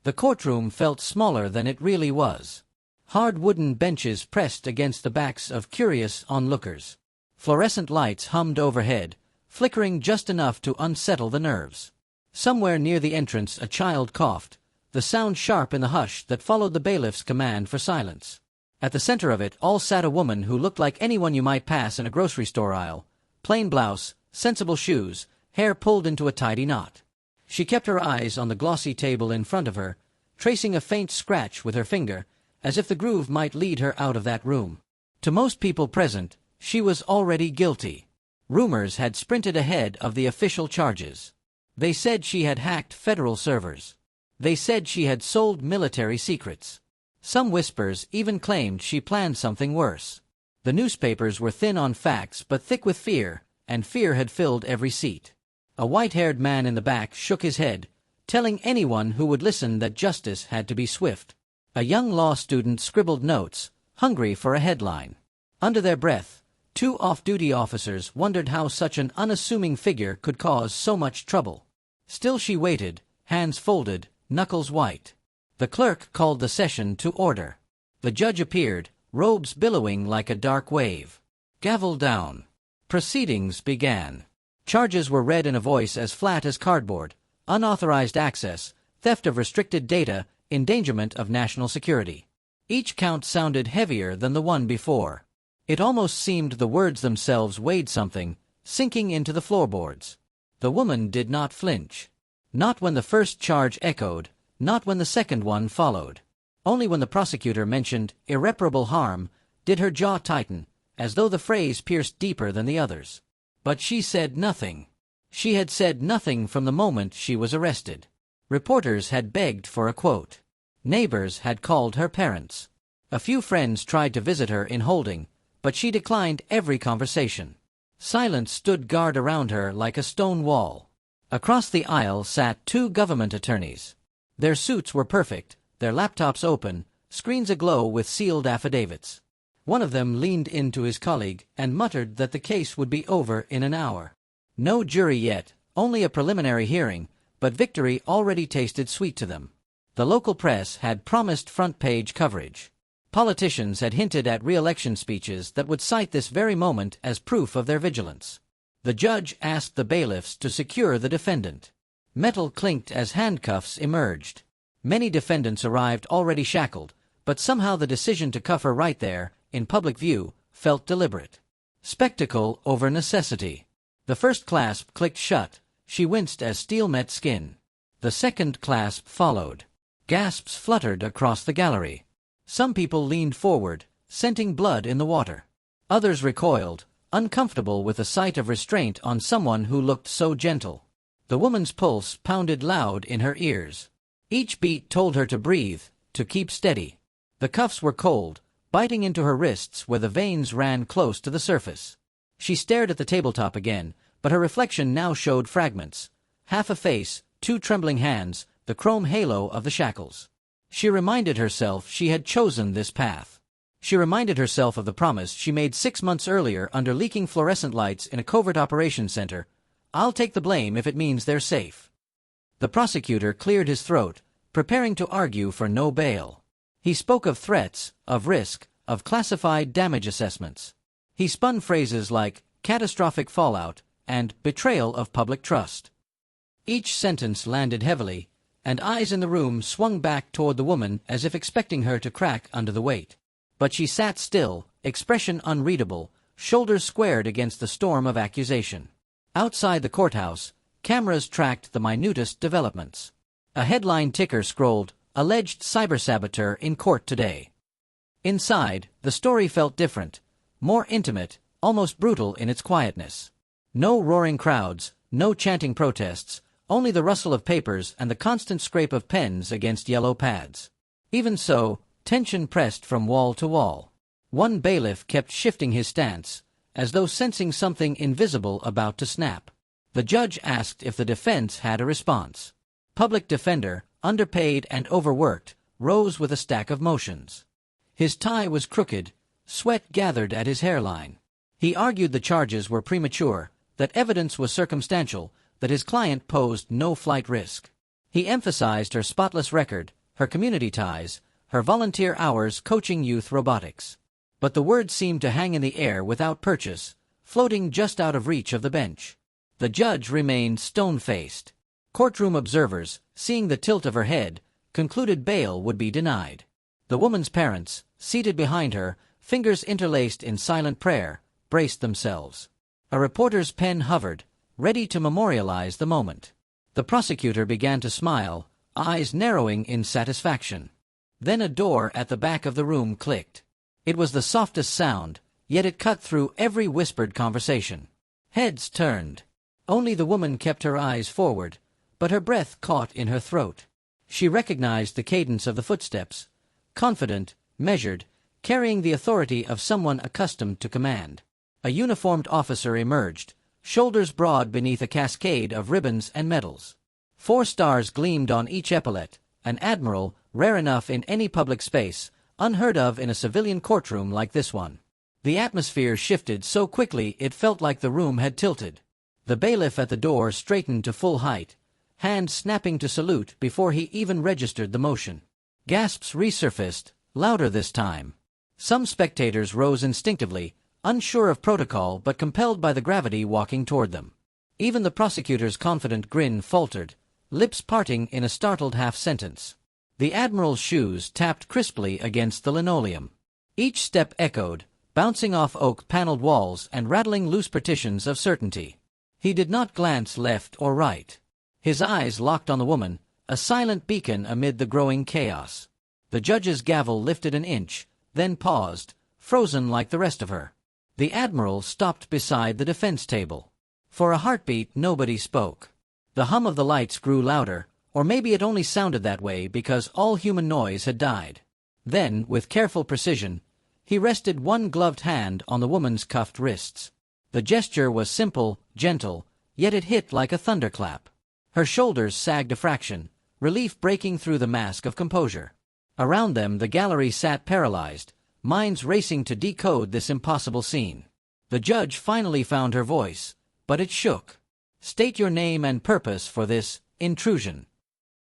The courtroom felt smaller than it really was. Hard wooden benches pressed against the backs of curious onlookers. Fluorescent lights hummed overhead, flickering just enough to unsettle the nerves. Somewhere near the entrance a child coughed, the sound sharp in the hush that followed the bailiff's command for silence. At the center of it all sat a woman who looked like anyone you might pass in a grocery store aisle. Plain blouse, sensible shoes, hair pulled into a tidy knot. She kept her eyes on the glossy table in front of her, tracing a faint scratch with her finger, as if the groove might lead her out of that room. To most people present, she was already guilty. Rumors had sprinted ahead of the official charges. They said she had hacked federal servers. They said she had sold military secrets. Some whispers even claimed she planned something worse. The newspapers were thin on facts but thick with fear, and fear had filled every seat. A white-haired man in the back shook his head, telling anyone who would listen that justice had to be swift. A young law student scribbled notes, hungry for a headline. Under their breath, two off-duty officers wondered how such an unassuming figure could cause so much trouble. Still she waited, hands folded, knuckles white. The clerk called the session to order. The judge appeared, robes billowing like a dark wave. Gavel down. Proceedings began. Charges were read in a voice as flat as cardboard: unauthorized access, theft of restricted data, endangerment of national security. Each count sounded heavier than the one before. It almost seemed the words themselves weighed something, sinking into the floorboards. The woman did not flinch. Not when the first charge echoed, not when the second one followed. Only when the prosecutor mentioned irreparable harm did her jaw tighten, as though the phrase pierced deeper than the others. But she said nothing. She had said nothing from the moment she was arrested. Reporters had begged for a quote. Neighbors had called her parents. A few friends tried to visit her in holding, but she declined every conversation. Silence stood guard around her like a stone wall. Across the aisle sat two government attorneys. Their suits were perfect, their laptops open, screens aglow with sealed affidavits. One of them leaned into his colleague and muttered that the case would be over in an hour. No jury yet, only a preliminary hearing, but victory already tasted sweet to them. The local press had promised front-page coverage. Politicians had hinted at re-election speeches that would cite this very moment as proof of their vigilance. The judge asked the bailiffs to secure the defendant. Metal clinked as handcuffs emerged. Many defendants arrived already shackled, but somehow the decision to cuff her right there, in public view, felt deliberate. Spectacle over necessity. The first clasp clicked shut. She winced as steel met skin. The second clasp followed. Gasps fluttered across the gallery. Some people leaned forward, scenting blood in the water. Others recoiled, uncomfortable with the sight of restraint on someone who looked so gentle. The woman's pulse pounded loud in her ears. Each beat told her to breathe, to keep steady. The cuffs were cold, biting into her wrists where the veins ran close to the surface. She stared at the tabletop again, but her reflection now showed fragments. Half a face, two trembling hands, the chrome halo of the shackles. She reminded herself she had chosen this path. She reminded herself of the promise she made 6 months earlier under leaking fluorescent lights in a covert operations center. "I'll take the blame if it means they're safe." The prosecutor cleared his throat, preparing to argue for no bail. He spoke of threats, of risk, of classified damage assessments. He spun phrases like catastrophic fallout and betrayal of public trust. Each sentence landed heavily, and eyes in the room swung back toward the woman as if expecting her to crack under the weight. But she sat still, expression unreadable, shoulders squared against the storm of accusation. Outside the courthouse, cameras tracked the minutest developments. A headline ticker scrolled, "Alleged cyber-saboteur in court today." Inside, the story felt different, more intimate, almost brutal in its quietness. No roaring crowds, no chanting protests, only the rustle of papers and the constant scrape of pens against yellow pads. Even so, tension pressed from wall to wall. One bailiff kept shifting his stance, as though sensing something invisible about to snap. The judge asked if the defense had a response. Public defender, underpaid and overworked, rose with a stack of motions. His tie was crooked, sweat gathered at his hairline. He argued the charges were premature, that evidence was circumstantial, that his client posed no flight risk. He emphasized her spotless record, her community ties, her volunteer hours coaching youth robotics. But the words seemed to hang in the air without purchase, floating just out of reach of the bench. The judge remained stone-faced. Courtroom observers, seeing the tilt of her head, concluded bail would be denied. The woman's parents, seated behind her, fingers interlaced in silent prayer, braced themselves. A reporter's pen hovered, ready to memorialize the moment. The prosecutor began to smile, eyes narrowing in satisfaction. Then a door at the back of the room clicked. It was the softest sound, yet it cut through every whispered conversation. Heads turned. Only the woman kept her eyes forward, but her breath caught in her throat. She recognized the cadence of the footsteps, confident, measured, carrying the authority of someone accustomed to command. A uniformed officer emerged, shoulders broad beneath a cascade of ribbons and medals. 4 stars gleamed on each epaulette, an admiral, rare enough in any public space, unheard of in a civilian courtroom like this one. The atmosphere shifted so quickly it felt like the room had tilted. The bailiff at the door straightened to full height, hand snapping to salute before he even registered the motion. Gasps resurfaced, louder this time. Some spectators rose instinctively, unsure of protocol but compelled by the gravity walking toward them. Even the prosecutor's confident grin faltered, lips parting in a startled half-sentence. The Admiral's shoes tapped crisply against the linoleum. Each step echoed, bouncing off oak-paneled walls and rattling loose partitions of certainty. He did not glance left or right. His eyes locked on the woman, a silent beacon amid the growing chaos. The judge's gavel lifted an inch, then paused, frozen like the rest of her. The Admiral stopped beside the defense table. For a heartbeat nobody spoke. The hum of the lights grew louder, or maybe it only sounded that way because all human noise had died. Then, with careful precision, he rested one gloved hand on the woman's cuffed wrists. The gesture was simple, gentle, yet it hit like a thunderclap. Her shoulders sagged a fraction, relief breaking through the mask of composure. Around them the gallery sat paralyzed, minds racing to decode this impossible scene. The judge finally found her voice, but it shook. "State your name and purpose for this intrusion."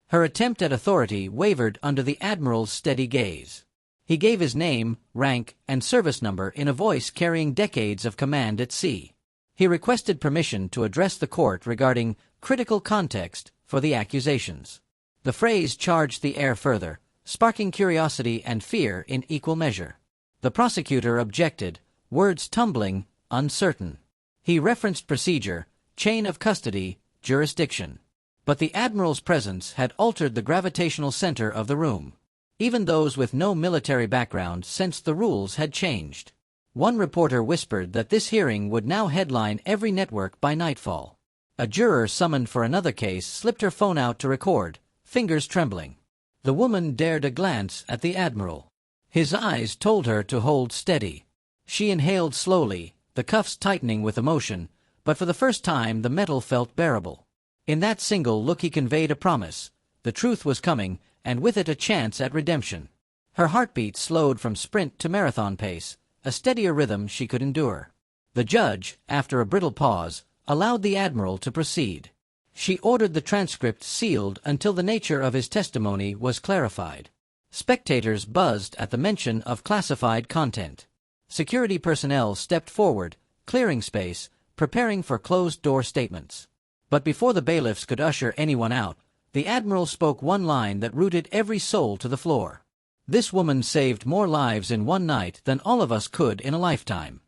Her attempt at authority wavered under the Admiral's steady gaze. He gave his name, rank, and service number in a voice carrying decades of command at sea. He requested permission to address the court regarding critical context for the accusations. The phrase charged the air further, sparking curiosity and fear in equal measure. The prosecutor objected, words tumbling, uncertain. He referenced procedure, chain of custody, jurisdiction. But the Admiral's presence had altered the gravitational center of the room. Even those with no military background sensed the rules had changed. One reporter whispered that this hearing would now headline every network by nightfall. A juror summoned for another case slipped her phone out to record, fingers trembling. The woman dared a glance at the Admiral. His eyes told her to hold steady. She inhaled slowly, the cuffs tightening with emotion, but for the first time the metal felt bearable. In that single look he conveyed a promise. The truth was coming, and with it a chance at redemption. Her heartbeat slowed from sprint to marathon pace, a steadier rhythm she could endure. The judge, after a brittle pause, allowed the Admiral to proceed. She ordered the transcript sealed until the nature of his testimony was clarified. Spectators buzzed at the mention of classified content. Security personnel stepped forward, clearing space, preparing for closed-door statements. But before the bailiffs could usher anyone out, the Admiral spoke one line that rooted every soul to the floor. "This woman saved more lives in one night than all of us could in a lifetime."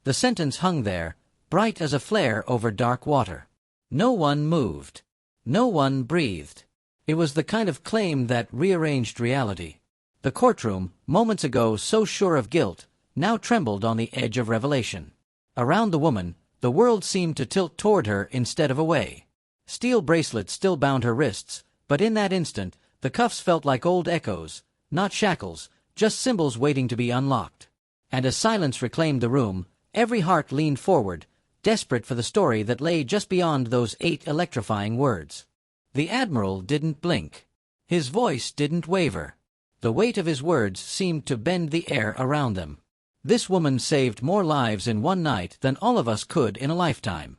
The sentence hung there, bright as a flare over dark water. No one moved. No one breathed. It was the kind of claim that rearranged reality. The courtroom, moments ago so sure of guilt, now trembled on the edge of revelation. Around the woman, the world seemed to tilt toward her instead of away. Steel bracelets still bound her wrists, but in that instant, the cuffs felt like old echoes, not shackles, just symbols waiting to be unlocked. And as silence reclaimed the room, every heart leaned forward, desperate for the story that lay just beyond those 8 electrifying words. The Admiral didn't blink. His voice didn't waver. The weight of his words seemed to bend the air around them. "This woman saved more lives in one night than all of us could in a lifetime."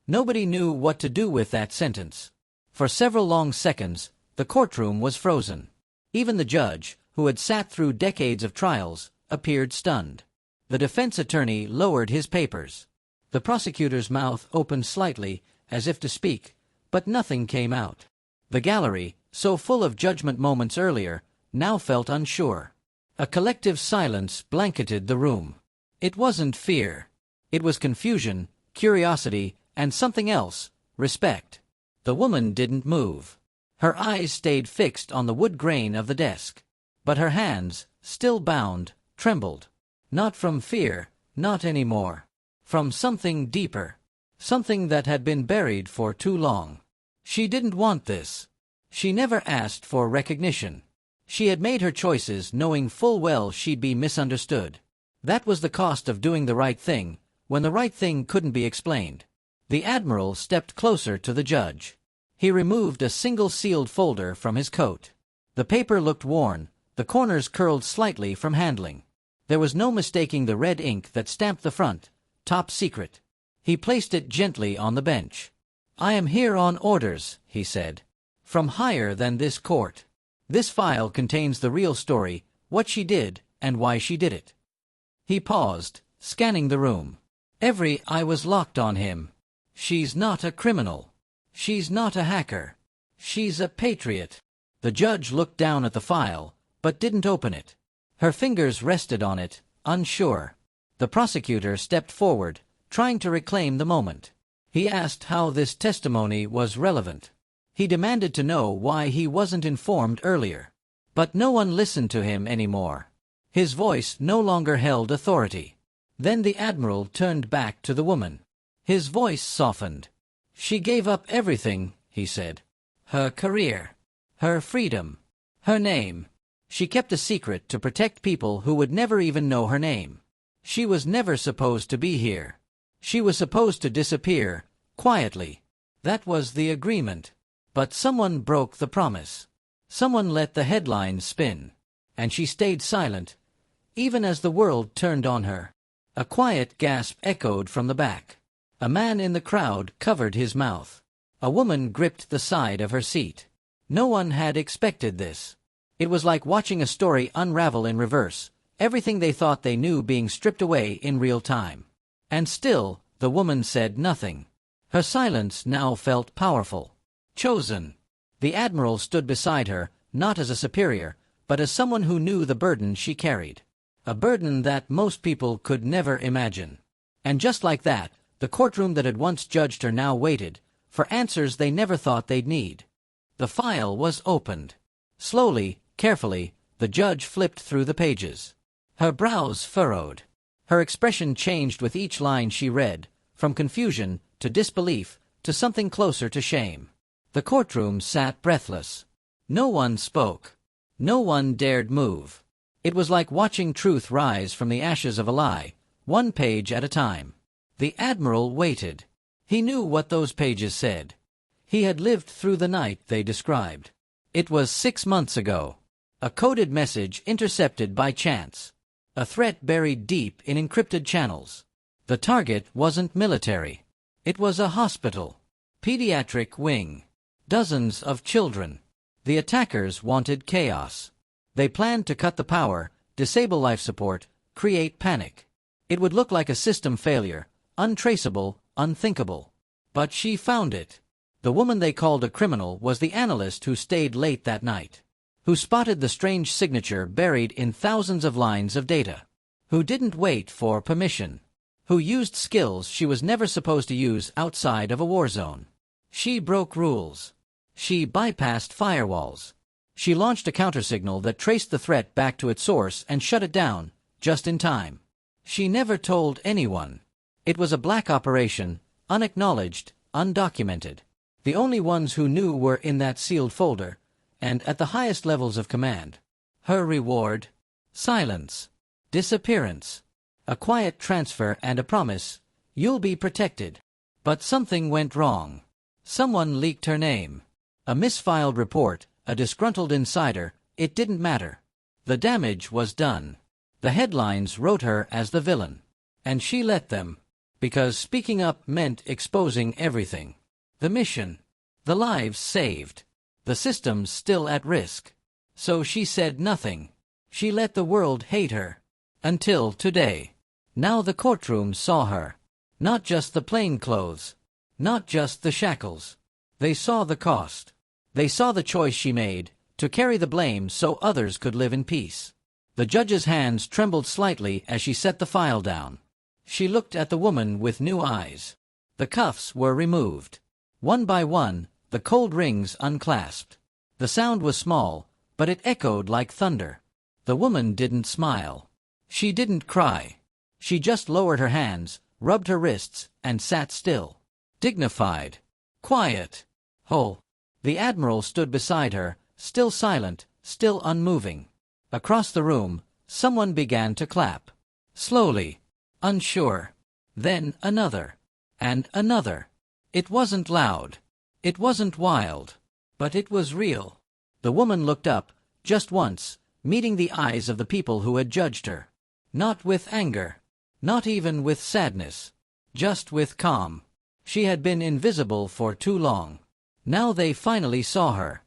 Nobody knew what to do with that sentence. For several long seconds, the courtroom was frozen. Even the judge, who had sat through decades of trials, appeared stunned. The defense attorney lowered his papers. The prosecutor's mouth opened slightly, as if to speak, but nothing came out. The gallery, so full of judgment moments earlier, now felt unsure. A collective silence blanketed the room. It wasn't fear. It was confusion, curiosity, and something else, respect. The woman didn't move. Her eyes stayed fixed on the wood grain of the desk. But her hands, still bound, trembled. Not from fear, not anymore. From something deeper. Something that had been buried for too long. She didn't want this. She never asked for recognition. She had made her choices knowing full well she'd be misunderstood. That was the cost of doing the right thing, when the right thing couldn't be explained. The Admiral stepped closer to the judge. He removed a single sealed folder from his coat. The paper looked worn, the corners curled slightly from handling. There was no mistaking the red ink that stamped the front, "Top Secret." He placed it gently on the bench. "I am here on orders," he said. "From higher than this court. This file contains the real story, what she did, and why she did it." He paused, scanning the room. Every eye was locked on him. "She's not a criminal. She's not a hacker. She's a patriot." The judge looked down at the file, but didn't open it. Her fingers rested on it, unsure. The prosecutor stepped forward, trying to reclaim the moment. He asked how this testimony was relevant. He demanded to know why he wasn't informed earlier. But no one listened to him anymore. His voice no longer held authority. Then the Admiral turned back to the woman. His voice softened. "She gave up everything," he said. "Her career, her freedom, her name. She kept a secret to protect people who would never even know her name. She was never supposed to be here. She was supposed to disappear, quietly. That was the agreement. But someone broke the promise. Someone let the headlines spin. And she stayed silent, even as the world turned on her." A quiet gasp echoed from the back. A man in the crowd covered his mouth. A woman gripped the side of her seat. No one had expected this. It was like watching a story unravel in reverse, everything they thought they knew being stripped away in real time. And still, the woman said nothing. Her silence now felt powerful. Chosen. The Admiral stood beside her, not as a superior, but as someone who knew the burden she carried. A burden that most people could never imagine. And just like that, the courtroom that had once judged her now waited, for answers they never thought they'd need. The file was opened. Slowly, carefully, the judge flipped through the pages. Her brows furrowed. Her expression changed with each line she read, from confusion to disbelief to something closer to shame. The courtroom sat breathless. No one spoke. No one dared move. It was like watching truth rise from the ashes of a lie, one page at a time. The Admiral waited. He knew what those pages said. He had lived through the night they described. It was 6 months ago. A coded message intercepted by chance. A threat buried deep in encrypted channels. The target wasn't military. It was a hospital. Pediatric wing. Dozens of children. The attackers wanted chaos. They planned to cut the power, disable life support, create panic. It would look like a system failure, untraceable, unthinkable. But she found it. The woman they called a criminal was the analyst who stayed late that night, who spotted the strange signature buried in thousands of lines of data, who didn't wait for permission, who used skills she was never supposed to use outside of a war zone. She broke rules. She bypassed firewalls. She launched a countersignal that traced the threat back to its source and shut it down, just in time. She never told anyone. It was a black operation, unacknowledged, undocumented. The only ones who knew were in that sealed folder, and at the highest levels of command. Her reward? Silence. Disappearance. A quiet transfer and a promise, "You'll be protected." But something went wrong. Someone leaked her name. A misfiled report, a disgruntled insider, it didn't matter. The damage was done. The headlines wrote her as the villain. And she let them. Because speaking up meant exposing everything. The mission. The lives saved. The systems still at risk. So she said nothing. She let the world hate her. Until today. Now the courtroom saw her. Not just the plain clothes. Not just the shackles. They saw the cost. They saw the choice she made, to carry the blame so others could live in peace. The judge's hands trembled slightly as she set the file down. She looked at the woman with new eyes. The cuffs were removed. One by one, the cold rings unclasped. The sound was small, but it echoed like thunder. The woman didn't smile. She didn't cry. She just lowered her hands, rubbed her wrists, and sat still. Dignified. Quiet. Whole. The Admiral stood beside her, still silent, still unmoving. Across the room, someone began to clap. Slowly. Unsure. Then another. And another. It wasn't loud. It wasn't wild. But it was real. The woman looked up, just once, meeting the eyes of the people who had judged her. Not with anger. Not even with sadness. Just with calm. She had been invisible for too long. Now they finally saw her.